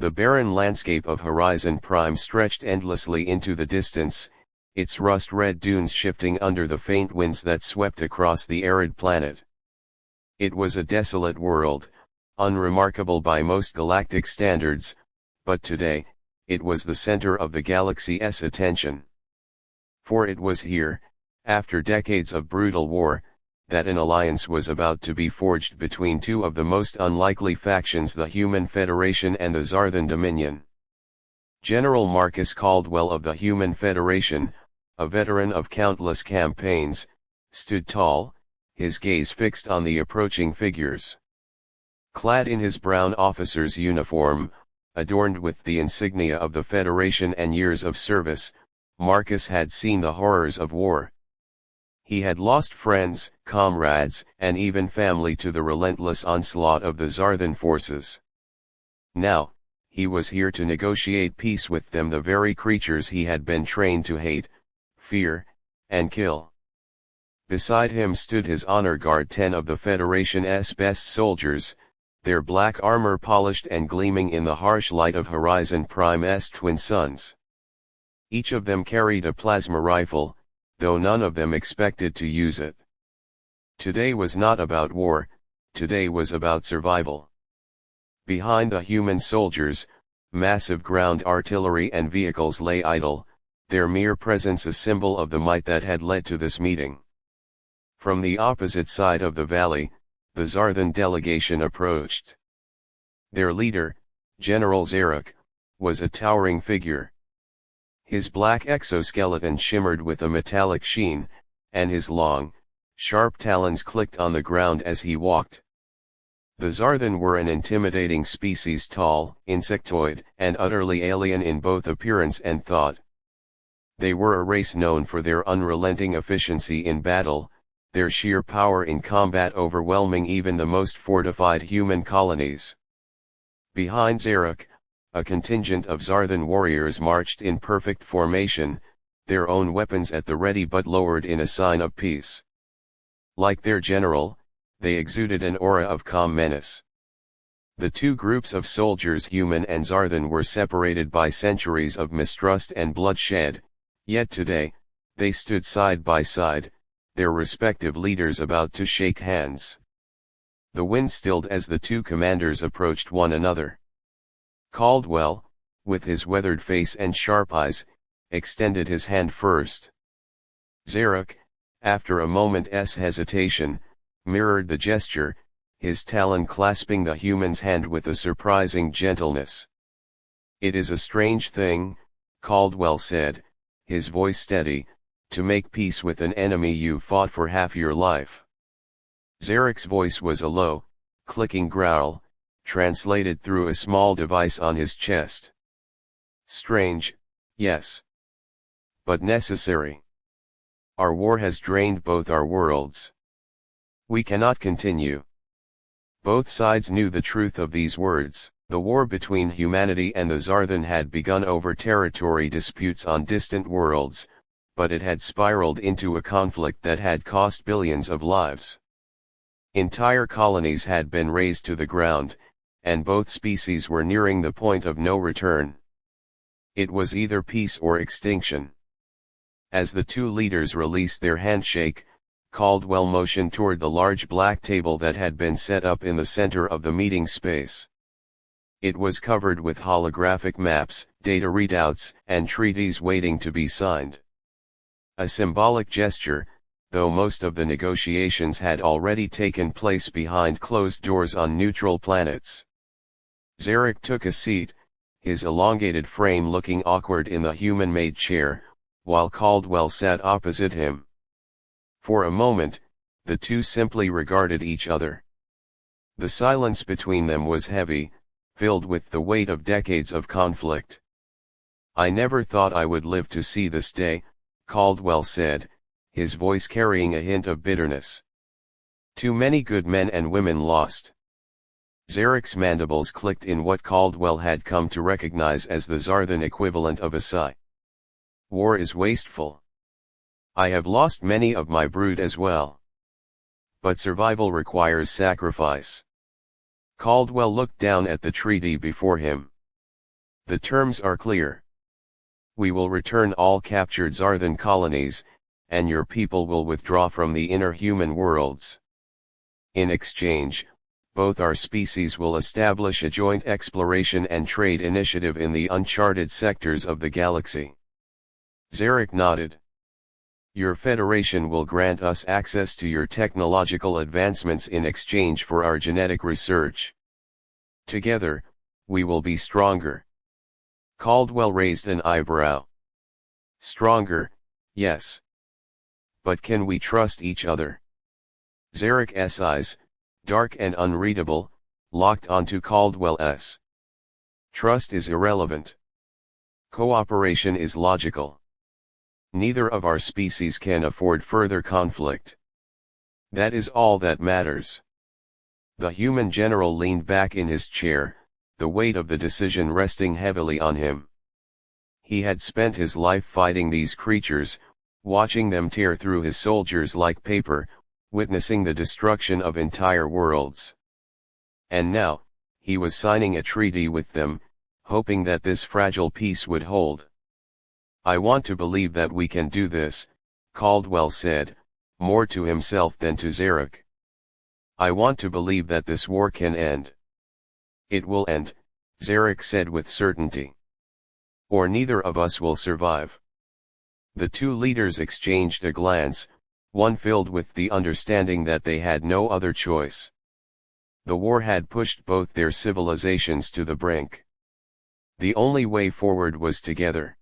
The barren landscape of Horizon Prime stretched endlessly into the distance, its rust-red dunes shifting under the faint winds that swept across the arid planet. It was a desolate world, unremarkable by most galactic standards, but today, it was the center of the galaxy's attention. For it was here, after decades of brutal war, that an alliance was about to be forged between two of the most unlikely factions, the Human Federation and the Zarthan Dominion. General Marcus Caldwell of the Human Federation, a veteran of countless campaigns, stood tall, his gaze fixed on the approaching figures. Clad in his brown officer's uniform, adorned with the insignia of the Federation and years of service, Marcus had seen the horrors of war. He had lost friends, comrades, and even family to the relentless onslaught of the Zarthan forces. Now, he was here to negotiate peace with them, the very creatures he had been trained to hate, fear, and kill. Beside him stood his honor guard, 10 of the Federation's best soldiers, their black armor polished and gleaming in the harsh light of Horizon Prime's twin suns. Each of them carried a plasma rifle, though none of them expected to use it. Today was not about war, today was about survival. Behind the human soldiers, massive ground artillery and vehicles lay idle, their mere presence a symbol of the might that had led to this meeting. From the opposite side of the valley, the Zarthan delegation approached. Their leader, General Zarek, was a towering figure. His black exoskeleton shimmered with a metallic sheen, and his long, sharp talons clicked on the ground as he walked. The Zarthan were an intimidating species, tall, insectoid, and utterly alien in both appearance and thought. They were a race known for their unrelenting efficiency in battle, their sheer power in combat overwhelming even the most fortified human colonies. Behind Zarek, a contingent of Zarthan warriors marched in perfect formation, their own weapons at the ready but lowered in a sign of peace. Like their general, they exuded an aura of calm menace. The two groups of soldiers, human and Zarthan, were separated by centuries of mistrust and bloodshed, yet today, they stood side by side, their respective leaders about to shake hands. The wind stilled as the two commanders approached one another. Caldwell, with his weathered face and sharp eyes, extended his hand first. Zarek, after a moment's hesitation, mirrored the gesture, his talon clasping the human's hand with a surprising gentleness. "It is a strange thing," Caldwell said, his voice steady, "to make peace with an enemy you fought for half your life." Zarek's voice was a low, clicking growl, translated through a small device on his chest. "Strange, yes. But necessary. Our war has drained both our worlds. We cannot continue." Both sides knew the truth of these words. The war between humanity and the Zarthan had begun over territory disputes on distant worlds, but it had spiraled into a conflict that had cost billions of lives. Entire colonies had been razed to the ground, and both species were nearing the point of no return. It was either peace or extinction. As the two leaders released their handshake, Caldwell motioned toward the large black table that had been set up in the center of the meeting space. It was covered with holographic maps, data readouts, and treaties waiting to be signed. A symbolic gesture, though most of the negotiations had already taken place behind closed doors on neutral planets. Zarek took a seat, his elongated frame looking awkward in the human-made chair, while Caldwell sat opposite him. For a moment, the two simply regarded each other. The silence between them was heavy, filled with the weight of decades of conflict. "I never thought I would live to see this day," Caldwell said, his voice carrying a hint of bitterness. "Too many good men and women lost." Zarek's mandibles clicked in what Caldwell had come to recognize as the Zarthan equivalent of a sigh. "War is wasteful. I have lost many of my brood as well. But survival requires sacrifice." Caldwell looked down at the treaty before him. The terms are clear. We will return all captured Zarthan colonies, and your people will withdraw from the inner human worlds. In exchange, both our species will establish a joint exploration and trade initiative in the uncharted sectors of the galaxy. Zarek nodded. Your Federation will grant us access to your technological advancements in exchange for our genetic research. Together, we will be stronger. Caldwell raised an eyebrow. Stronger, yes. But can we trust each other? Zarek's eyes, dark and unreadable, locked onto Caldwell's. Trust is irrelevant. Cooperation is logical. Neither of our species can afford further conflict. That is all that matters. The human general leaned back in his chair, the weight of the decision resting heavily on him. He had spent his life fighting these creatures, watching them tear through his soldiers like paper, witnessing the destruction of entire worlds. And now, he was signing a treaty with them, hoping that this fragile peace would hold. I want to believe that we can do this, Caldwell said, more to himself than to Zarek. I want to believe that this war can end. It will end, Zarek said with certainty. Or neither of us will survive. The two leaders exchanged a glance, one filled with the understanding that they had no other choice. The war had pushed both their civilizations to the brink. The only way forward was together.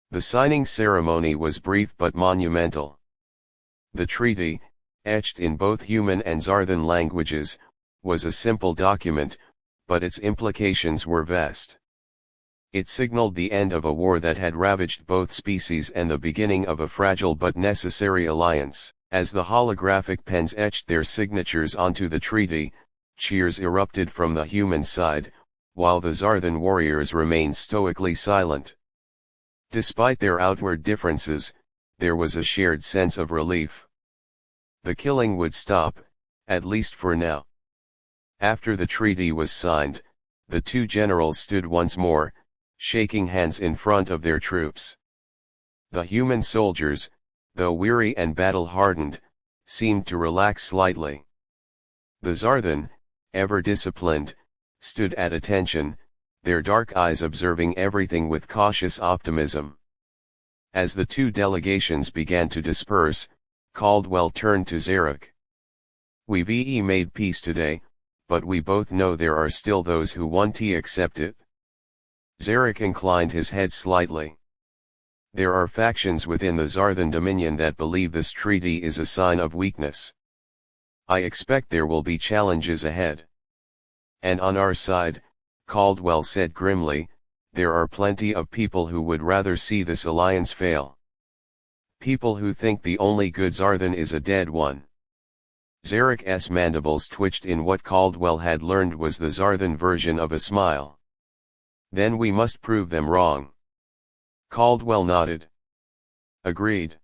The signing ceremony was brief but monumental. The treaty, etched in both human and Zarthan languages, was a simple document, but its implications were vast. It signaled the end of a war that had ravaged both species and the beginning of a fragile but necessary alliance. As the holographic pens etched their signatures onto the treaty, cheers erupted from the human side, while the Zarthan warriors remained stoically silent. Despite their outward differences, there was a shared sense of relief. The killing would stop, at least for now. After the treaty was signed, the two generals stood once more, shaking hands in front of their troops. The human soldiers, though weary and battle-hardened, seemed to relax slightly. The Zarthan, ever disciplined, stood at attention, their dark eyes observing everything with cautious optimism. As the two delegations began to disperse, Caldwell turned to Zarek. We've made peace today, but we both know there are still those who won't accept it. Zarek inclined his head slightly. There are factions within the Zarthan Dominion that believe this treaty is a sign of weakness. I expect there will be challenges ahead. And on our side, Caldwell said grimly, there are plenty of people who would rather see this alliance fail. People who think the only good Zarthan is a dead one. Zarek's mandibles twitched in what Caldwell had learned was the Zarthan version of a smile. Then we must prove them wrong. Caldwell nodded. Agreed.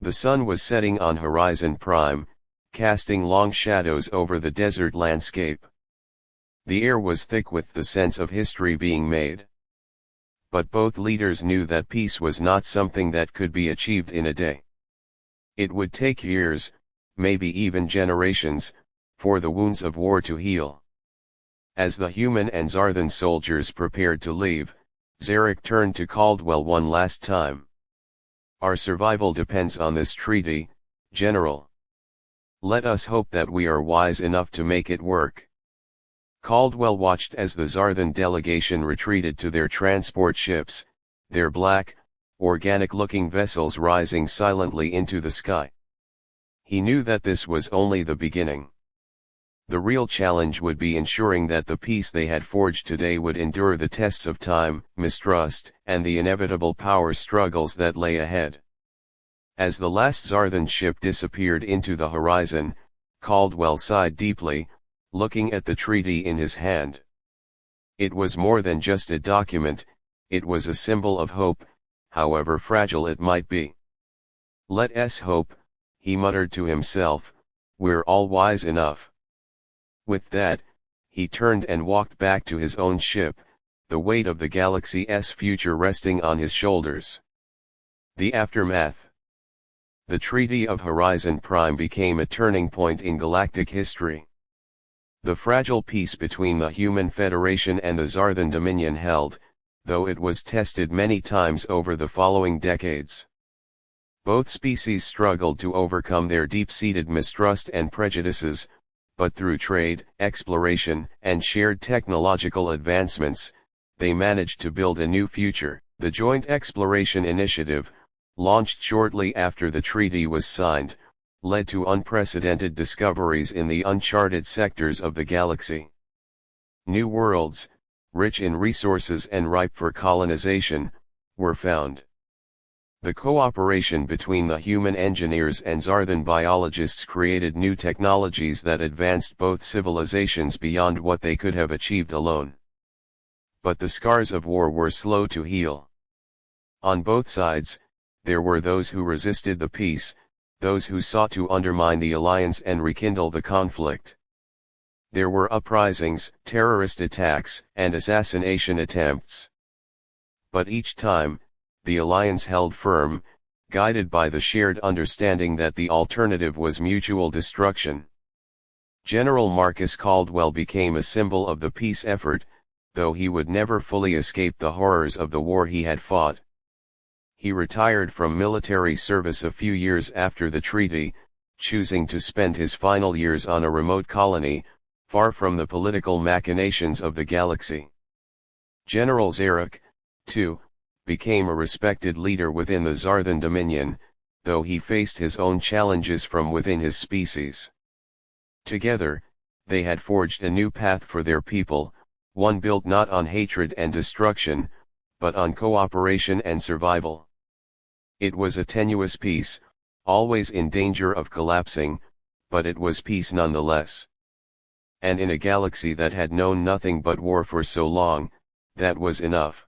The sun was setting on Horizon Prime, casting long shadows over the desert landscape. The air was thick with the sense of history being made. But both leaders knew that peace was not something that could be achieved in a day. It would take years, maybe even generations, for the wounds of war to heal. As the human and Zarthan soldiers prepared to leave, Zarek turned to Caldwell one last time. Our survival depends on this treaty, General. Let us hope that we are wise enough to make it work. Caldwell watched as the Zarthan delegation retreated to their transport ships, their black, organic-looking vessels rising silently into the sky. He knew that this was only the beginning. The real challenge would be ensuring that the peace they had forged today would endure the tests of time, mistrust, and the inevitable power struggles that lay ahead. As the last Zarthan ship disappeared into the horizon, Caldwell sighed deeply, looking at the treaty in his hand. It was more than just a document, it was a symbol of hope, however fragile it might be. Let us hope, he muttered to himself, we're all wise enough. With that, he turned and walked back to his own ship, the weight of the galaxy's future resting on his shoulders. The aftermath. The Treaty of Horizon Prime became a turning point in galactic history. The fragile peace between the Human Federation and the Zarthan Dominion held, though it was tested many times over the following decades. Both species struggled to overcome their deep-seated mistrust and prejudices, but through trade, exploration, and shared technological advancements, they managed to build a new future. The Joint Exploration Initiative, launched shortly after the treaty was signed, led to unprecedented discoveries in the uncharted sectors of the galaxy. New worlds, rich in resources and ripe for colonization, were found. The cooperation between the human engineers and Zarthan biologists created new technologies that advanced both civilizations beyond what they could have achieved alone. But the scars of war were slow to heal. On both sides, there were those who resisted the peace, those who sought to undermine the alliance and rekindle the conflict. There were uprisings, terrorist attacks, and assassination attempts. But each time, the alliance held firm, guided by the shared understanding that the alternative was mutual destruction. General Marcus Caldwell became a symbol of the peace effort, though he would never fully escape the horrors of the war he had fought. He retired from military service a few years after the treaty, choosing to spend his final years on a remote colony, far from the political machinations of the galaxy. General Zarek, too, became a respected leader within the Zarthan Dominion, though he faced his own challenges from within his species. Together, they had forged a new path for their people, one built not on hatred and destruction, but on cooperation and survival. It was a tenuous peace, always in danger of collapsing, but it was peace nonetheless. And in a galaxy that had known nothing but war for so long, that was enough.